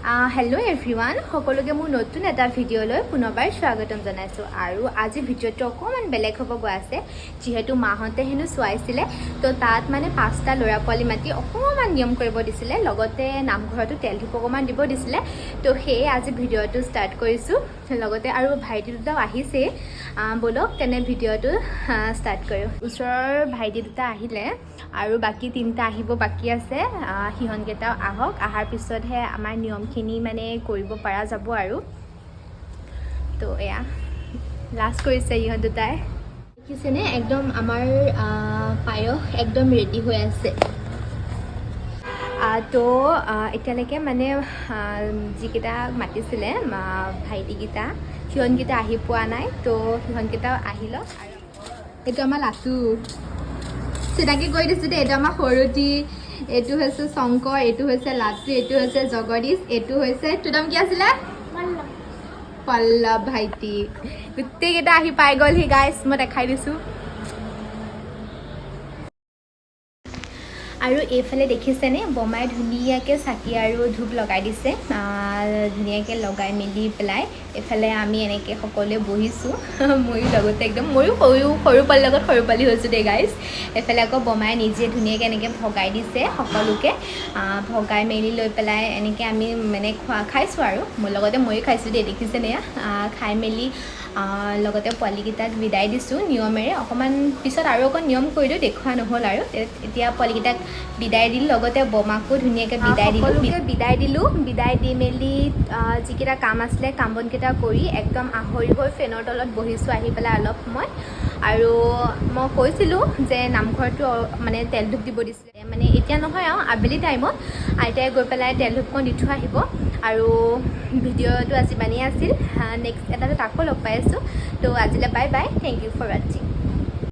hello everyone सकलोके मोर नतुन एटा भिडिओলৈ पुनर्बार स्वागतम जनाइছো আৰু আজি ভিডিওটো অকমান বেলেগ হ'ব গৈ আছে যেহেতু মাহতে হেনু চোৱাইছিলে তো তাত মানে পাঁচটা লৰা পলি মাটি অকমান নিয়ম কৰিব দিছিলে লগতে নামঘৰটো তেল ধূপ অকমান দিব দিছিলে তো সেই আজি ভিডিওটো ষ্টাৰ্ট কৰিছো লগতে আৰু ভাইটি দুটা আহিছে বলক তেনে ভিডিওটো ষ্টাৰ্ট কৰো ওচৰৰ ভাইটি দুটা আহিলে আৰু বাকি তিনটা আহিব বাকি আছে হিহনকেটাও আহক আহাৰ পিছতহে আমাৰ নিয়মখিনি মানে কৰিব পৰা যাব আৰু তো এয়া লাষ্ট কৰিছে ইহন দুটাই দেখিছেনে একদম আমাৰ পায়স একদম ৰেডি হৈ আছে তো এতিয়ালৈকে মানে যিকেইটা মাতিছিলে ভাইটিকেইটা সিহঁতকেইটা আহি পোৱা নাই তো সিহঁতকেইটাও আহিল এইটো আমাৰ লাটু চিনাকি কৈ দিছোঁ দেই এইটো আমাৰ সৰুটি এইটো হৈছে শংকৰ এইটো হৈছে লাটু এইটো হৈছে জগদীশ এইটো হৈছে তোৰ নাম কি আছিলে পল্লৱ ভাইটি গোটেইকেইটা আহি পাই গ'লহি গাইছ মই দেখাই দিছোঁ আৰু এইফালে দেখিছেনে বমাই ধুনীয়াকৈ চাকি আৰু ধূপ লগাই দিছে ধুনীয়াকৈ লগাই মেলি পেলাই এইফালে আমি এনেকৈ সকলোৱে বহিছোঁ ময়ো লগতে একদম ময়ো সৰু পোৱালিৰ লগত সৰু পোৱালি হৈছোঁ দেই গাইজ এইফালে আকৌ বমাই নিজে ধুনীয়াকৈ এনেকৈ ভগাই দিছে সকলোকে ভগাই মেলি লৈ পেলাই এনেকৈ আমি মানে খাইছোঁ আৰু মোৰ লগতে ময়ো খাইছোঁ দেই দেখিছেনে খাই মেলি লগতে পোৱালিকেইটাক বিদায় দিছোঁ নিয়মেৰে অকণমান পিছত আৰু অকণ নিয়ম কৰিলোঁ দেখুওৱা নহ'ল আৰু এতিয়া পোৱালিকেইটাক বিদায় দিলোঁ লগতে বমাকো ধুনীয়াকৈ বিদায় দিলোঁ বিদায় দি মেলি যিকেইটা কাম আছিলে কাম বনকেইটা কৰি একদম আহৰি হৈ ফেনৰ তলত বহিছোঁ আহি পেলাই অলপ সময় আৰু মই কৈছিলোঁ যে নামঘৰটো মানে তেল ধূপ দিব দিছিলে মানে এতিয়া নহয় আৰু আবেলি টাইমত আইতাই গৈ পেলাই তেল ধূপখন দি থৈ আহিব আৰু ভিডিঅ'টো আজি ইমানেই আছিল নেক্সট এটাতো তাকো লগ পাই আছোঁ তো আজিলৈ bye bye thank you for ৱাচিং